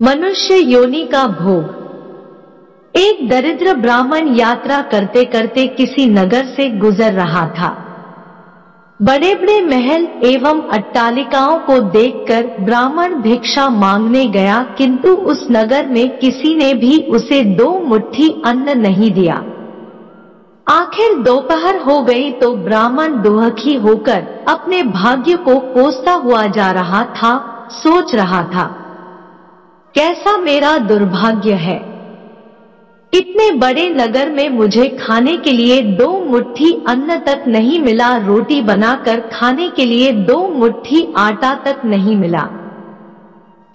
मनुष्य योनि का भोग। एक दरिद्र ब्राह्मण यात्रा करते करते किसी नगर से गुजर रहा था। बड़े बड़े महल एवं अट्टालिकाओं को देखकर ब्राह्मण भिक्षा मांगने गया, किंतु उस नगर में किसी ने भी उसे 2 मुट्ठी अन्न नहीं दिया। आखिर दोपहर हो गई तो ब्राह्मण दुखी होकर अपने भाग्य को कोसता हुआ जा रहा था। सोच रहा था, कैसा मेरा दुर्भाग्य है, इतने बड़े नगर में मुझे खाने के लिए 2 मुट्ठी अन्न तक नहीं मिला, रोटी बनाकर खाने के लिए 2 मुट्ठी आटा तक नहीं मिला।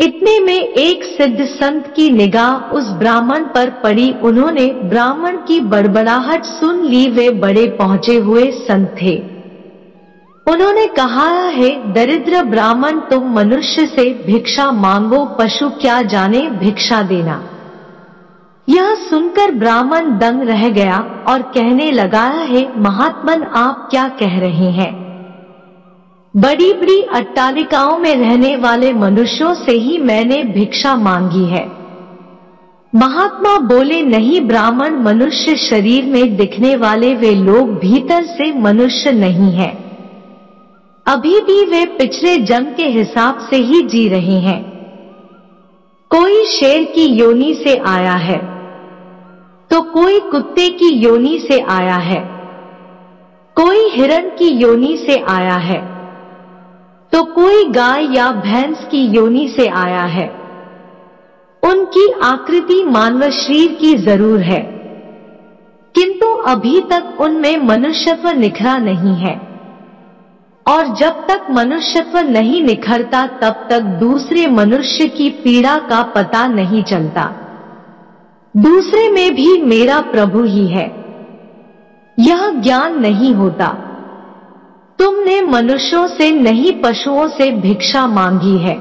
इतने में एक सिद्ध संत की निगाह उस ब्राह्मण पर पड़ी। उन्होंने ब्राह्मण की बड़बड़ाहट सुन ली। वे बड़े पहुंचे हुए संत थे। उन्होंने कहा, हे दरिद्र ब्राह्मण, तुम मनुष्य से भिक्षा मांगो, पशु क्या जाने भिक्षा देना। यह सुनकर ब्राह्मण दंग रह गया और कहने लगा, हे महात्मन, आप क्या कह रहे हैं? बड़ी बड़ी अट्टालिकाओं में रहने वाले मनुष्यों से ही मैंने भिक्षा मांगी है। महात्मा बोले, नहीं ब्राह्मण, मनुष्य शरीर में दिखने वाले वे लोग भीतर से मनुष्य नहीं हैं। अभी भी वे पिछले जन्म के हिसाब से ही जी रहे हैं। कोई शेर की योनि से आया है तो कोई कुत्ते की योनि से आया है, कोई हिरण की योनि से आया है तो कोई गाय या भैंस की योनि से आया है। उनकी आकृति मानव शरीर की जरूर है, किंतु अभी तक उनमें मनुष्यत्व निखरा नहीं है। और जब तक मनुष्यत्व नहीं निखरता तब तक दूसरे मनुष्य की पीड़ा का पता नहीं चलता। दूसरे में भी मेरा प्रभु ही है, यह ज्ञान नहीं होता। तुमने मनुष्यों से नहीं पशुओं से भिक्षा मांगी है।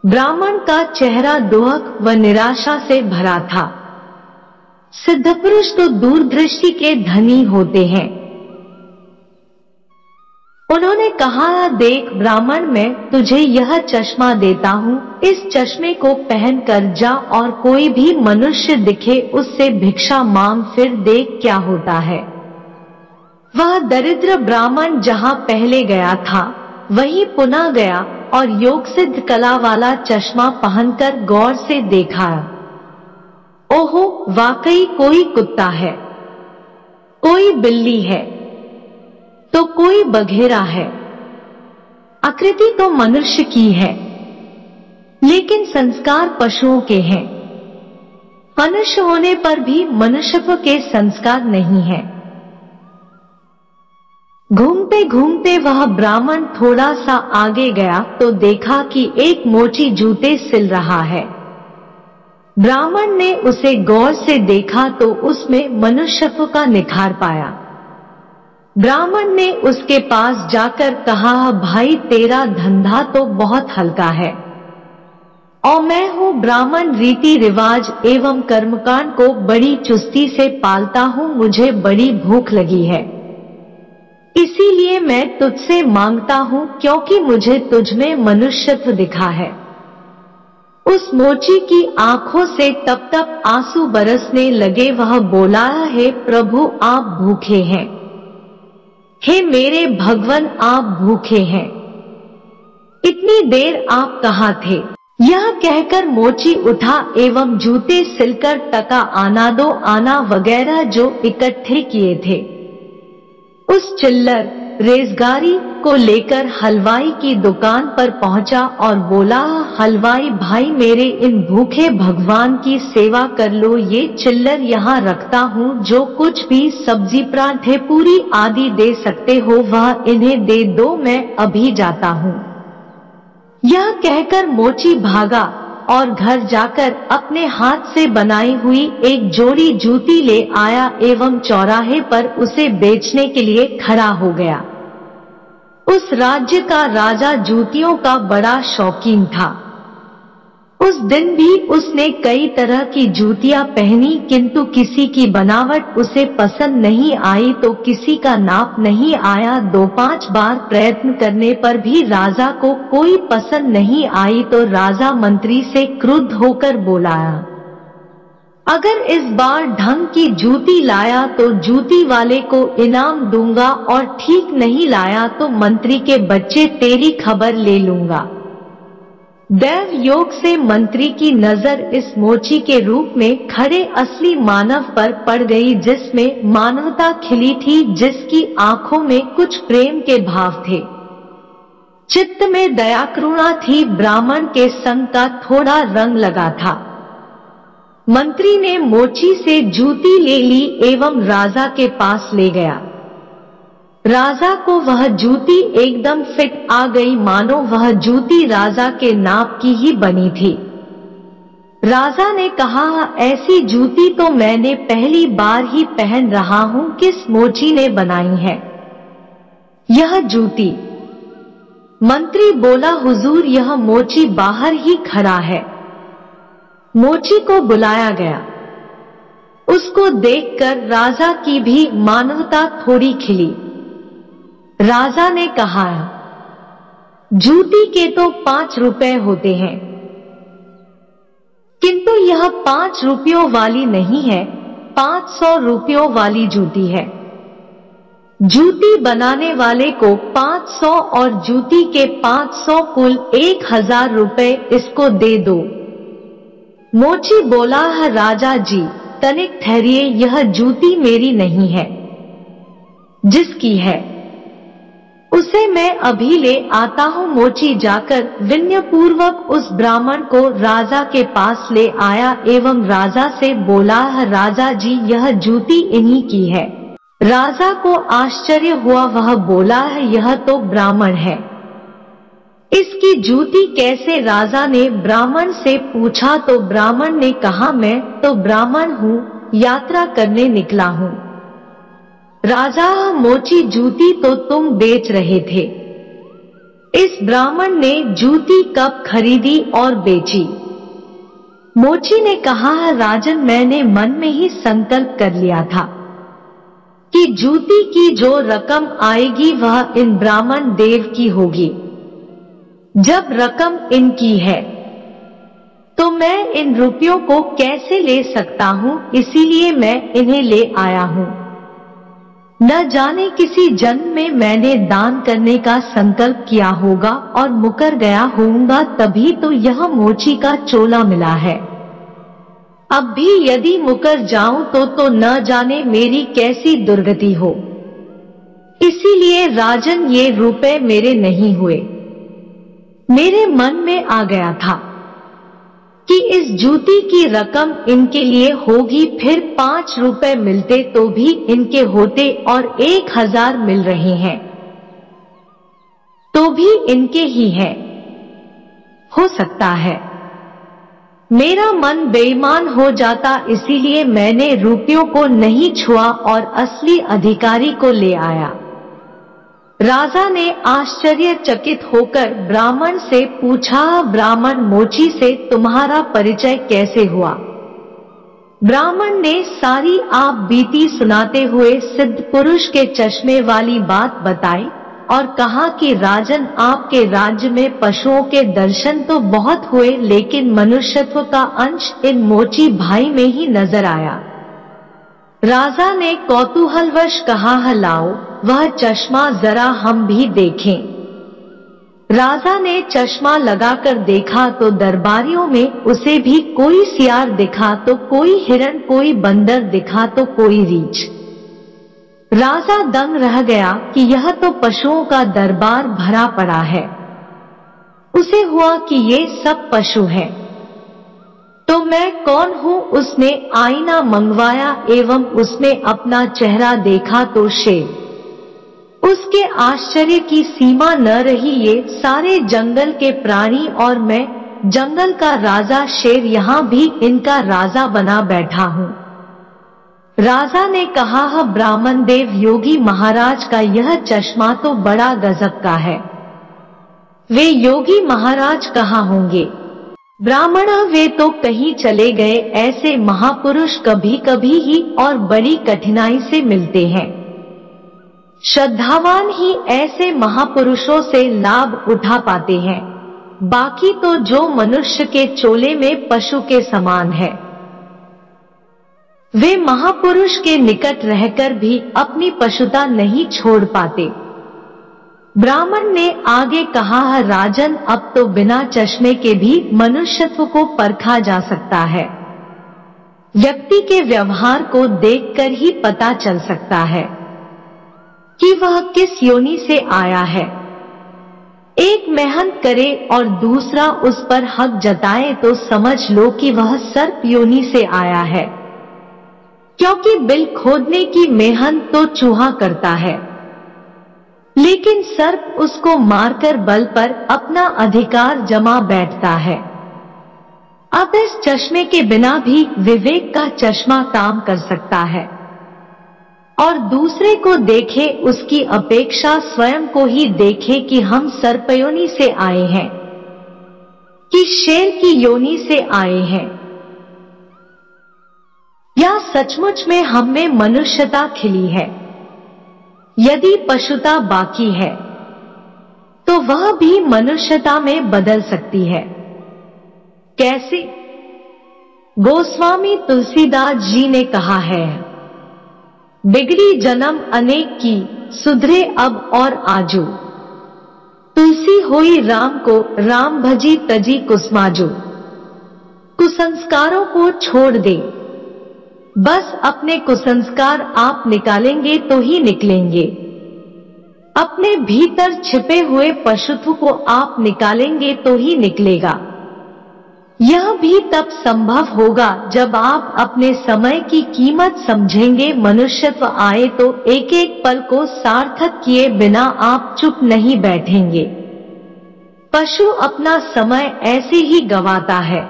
ब्राह्मण का चेहरा दुख व निराशा से भरा था। सिद्धपुरुष तो दूरदृष्टि के धनी होते हैं। उन्होंने कहा, देख ब्राह्मण, मैं तुझे यह चश्मा देता हूँ, इस चश्मे को पहनकर जा और कोई भी मनुष्य दिखे उससे भिक्षा मांग, फिर देख क्या होता है। वह दरिद्र ब्राह्मण जहाँ पहले गया था वहीं पुनः गया और योग सिद्ध कला वाला चश्मा पहनकर गौर से देखा। ओहो, वाकई कोई कुत्ता है, कोई बिल्ली है तो कोई बघेरा है। आकृति तो मनुष्य की है लेकिन संस्कार पशुओं के हैं। मनुष्य होने पर भी मनुष्यत्व के संस्कार नहीं है। घूमते घूमते वह ब्राह्मण थोड़ा सा आगे गया तो देखा कि एक मोची जूते सिल रहा है। ब्राह्मण ने उसे गौर से देखा तो उसमें मनुष्यत्व का निखार पाया। ब्राह्मण ने उसके पास जाकर कहा, भाई तेरा धंधा तो बहुत हल्का है और मैं हूँ ब्राह्मण, रीति रिवाज एवं कर्मकांड को बड़ी चुस्ती से पालता हूँ। मुझे बड़ी भूख लगी है, इसीलिए मैं तुझसे मांगता हूँ, क्योंकि मुझे तुझमें मनुष्यत्व दिखा है। उस मोची की आंखों से तप तप आंसू बरसने लगे। वह बोला, हे प्रभु, आप भूखे हैं। हे मेरे भगवान, आप भूखे हैं। इतनी देर आप कहाँ थे? यह कहकर मोची उठा एवं जूते सिलकर टका आना दो आना वगैरह जो इकट्ठे किए थे उस चिल्लर रेजगारी को लेकर हलवाई की दुकान पर पहुंचा और बोला, हलवाई भाई, मेरे इन भूखे भगवान की सेवा कर लो। ये चिल्लर यहाँ रखता हूँ, जो कुछ भी सब्जी पराठे पूरी आदि दे सकते हो वह इन्हें दे दो, मैं अभी जाता हूँ। यह कहकर मोची भागा और घर जाकर अपने हाथ से बनाई हुई एक जोड़ी जूती ले आया एवं चौराहे पर उसे बेचने के लिए खड़ा हो गया। उस राज्य का राजा जूतियों का बड़ा शौकीन था। उस दिन भी उसने कई तरह की जूतियां पहनी, किंतु किसी की बनावट उसे पसंद नहीं आई तो किसी का नाप नहीं आया। 2-5 बार प्रयत्न करने पर भी राजा को कोई पसंद नहीं आई तो राजा मंत्री से क्रुद्ध होकर बोलाया, अगर इस बार ढंग की जूती लाया तो जूती वाले को इनाम दूंगा और ठीक नहीं लाया तो मंत्री के बच्चे तेरी खबर ले लूंगा। दैव योग से मंत्री की नजर इस मोची के रूप में खड़े असली मानव पर पड़ गई, जिसमें मानवता खिली थी, जिसकी आंखों में कुछ प्रेम के भाव थे, चित्त में दया करुणा थी, ब्राह्मण के संग का थोड़ा रंग लगा था। मंत्री ने मोची से जूती ले ली एवं राजा के पास ले गया। राजा को वह जूती एकदम फिट आ गई, मानो वह जूती राजा के नाप की ही बनी थी। राजा ने कहा, ऐसी जूती तो मैंने पहली बार ही पहन रहा हूं, किस मोची ने बनाई है यह जूती? मंत्री बोला, हुजूर यह मोची बाहर ही खड़ा है। मोची को बुलाया गया। उसको देखकर राजा की भी मानवता थोड़ी खिली। राजा ने कहा, जूती के तो 5 रुपए होते हैं, किंतु यह 5 रुपयों वाली नहीं है, 500 रुपयों वाली जूती है। जूती बनाने वाले को 500 और जूती के 500 कुल 1000 रुपए इसको दे दो। मोची बोला, राजा जी तनिक ठहरिए, यह जूती मेरी नहीं है, जिसकी है उसे मैं अभी ले आता हूँ। मोची जाकर विनयपूर्वक उस ब्राह्मण को राजा के पास ले आया एवं राजा से बोला, राजा जी यह जूती इन्हीं की है। राजा को आश्चर्य हुआ, वह बोला, यह तो ब्राह्मण है, इसकी जूती कैसे? राजा ने ब्राह्मण से पूछा तो ब्राह्मण ने कहा, मैं तो ब्राह्मण हूँ, यात्रा करने निकला हूँ। राजा, मोची जूती तो तुम बेच रहे थे। इस ब्राह्मण ने जूती कब खरीदी और बेची? मोची ने कहा, राजन मैंने मन में ही संकल्प कर लिया था कि जूती की जो रकम आएगी वह इन ब्राह्मण देव की होगी। जब रकम इनकी है तो मैं इन रुपयों को कैसे ले सकता हूँ, इसीलिए मैं इन्हें ले आया हूँ। न जाने किसी जन्म में मैंने दान करने का संकल्प किया होगा और मुकर गया होऊंगा, तभी तो यह मोची का चोला मिला है। अब भी यदि मुकर जाऊं तो न जाने मेरी कैसी दुर्गति हो। इसीलिए राजन ये रुपए मेरे नहीं हुए। मेरे मन में आ गया था कि इस जूती की रकम इनके लिए होगी, फिर 5 रुपए मिलते तो भी इनके होते और 1000 मिल रहे हैं तो भी इनके ही है। हो सकता है मेरा मन बेईमान हो जाता, इसीलिए मैंने रुपयों को नहीं छुआ और असली अधिकारी को ले आया। राजा ने आश्चर्यचकित होकर ब्राह्मण से पूछा, ब्राह्मण मोची से तुम्हारा परिचय कैसे हुआ? ब्राह्मण ने सारी आप बीती सुनाते हुए सिद्ध पुरुष के चश्मे वाली बात बताई और कहा कि राजन, आपके राज्य में पशुओं के दर्शन तो बहुत हुए, लेकिन मनुष्यत्व का अंश इन मोची भाई में ही नजर आया। राजा ने कौतूहलवश कहा, लाओ वह चश्मा जरा हम भी देखें। राजा ने चश्मा लगाकर देखा तो दरबारियों में उसे भी कोई सियार दिखा तो कोई हिरण, कोई बंदर दिखा तो कोई रीछ। राजा दंग रह गया कि यह तो पशुओं का दरबार भरा पड़ा है। उसे हुआ कि ये सब पशु हैं, तो मैं कौन हूँ? उसने आईना मंगवाया एवं उसमें अपना चेहरा देखा तो शेर। उसके आश्चर्य की सीमा न रही, ये सारे जंगल के प्राणी और मैं जंगल का राजा शेर यहाँ भी इनका राजा बना बैठा हूँ। राजा ने कहा, ब्राह्मण देव योगी महाराज का यह चश्मा तो बड़ा गजब का है। वे योगी महाराज कहाँ होंगे? ब्राह्मण वे तो कहीं चले गए, ऐसे महापुरुष कभी कभी ही और बड़ी कठिनाई से मिलते हैं। श्रद्धावान ही ऐसे महापुरुषों से लाभ उठा पाते हैं, बाकी तो जो मनुष्य के चोले में पशु के समान है, वे महापुरुष के निकट रहकर भी अपनी पशुता नहीं छोड़ पाते। ब्राह्मण ने आगे कहा, राजन, अब तो बिना चश्मे के भी मनुष्यत्व को परखा जा सकता है। व्यक्ति के व्यवहार को देखकर ही पता चल सकता है कि वह किस योनि से आया है। एक मेहनत करे और दूसरा उस पर हक जताए तो समझ लो कि वह सर्प योनि से आया है, क्योंकि बिल खोदने की मेहनत तो चूहा करता है, लेकिन सर्प उसको मारकर बल पर अपना अधिकार जमा बैठता है। अब इस चश्मे के बिना भी विवेक का चश्मा काम कर सकता है, और दूसरे को देखे उसकी अपेक्षा स्वयं को ही देखे कि हम सर्पयोनि से आए हैं कि शेर की योनि से आए हैं, या सचमुच में हम में मनुष्यता खिली है। यदि पशुता बाकी है तो वह भी मनुष्यता में बदल सकती है। कैसे? गोस्वामी तुलसीदास जी ने कहा है, बिगड़ी जन्म अनेक की, सुधरे अब और आजू। तुलसी होई राम को, राम भजी तजी कुसमाजू। कुसंस्कारों को छोड़ दे, बस अपने कुसंस्कार आप निकालेंगे तो ही निकलेंगे। अपने भीतर छिपे हुए पशुत्व को आप निकालेंगे तो ही निकलेगा। यह भी तब संभव होगा जब आप अपने समय की कीमत समझेंगे। मनुष्यत्व आए तो एक एक पल को सार्थक किए बिना आप चुप नहीं बैठेंगे। पशु अपना समय ऐसे ही गंवाता है।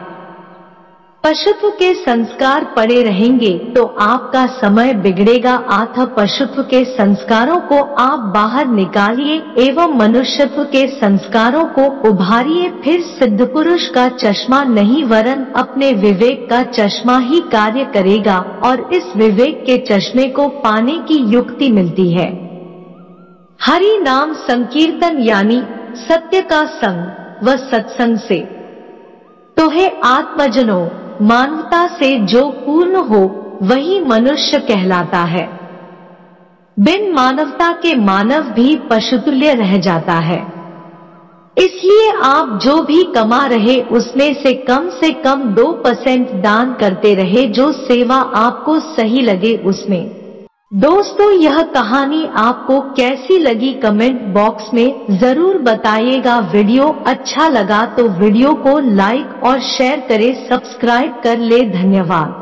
पशुत्व के संस्कार पड़े रहेंगे तो आपका समय बिगड़ेगा। अतः पशुत्व के संस्कारों को आप बाहर निकालिए एवं मनुष्यत्व के संस्कारों को उभारिए। फिर सिद्ध पुरुष का चश्मा नहीं वरन अपने विवेक का चश्मा ही कार्य करेगा, और इस विवेक के चश्मे को पाने की युक्ति मिलती है हरि नाम संकीर्तन, यानी सत्य का संग व सत्संग से। तो है आत्मजनों, मानवता से जो पूर्ण हो वही मनुष्य कहलाता है। बिन मानवता के मानव भी पशुतुल्य रह जाता है। इसलिए आप जो भी कमा रहे उसमें से कम 2% दान करते रहे, जो सेवा आपको सही लगे उसमें। दोस्तों, यह कहानी आपको कैसी लगी कमेंट बॉक्स में जरूर बताइएगा। वीडियो अच्छा लगा तो वीडियो को लाइक और शेयर करें, सब्सक्राइब कर ले। धन्यवाद।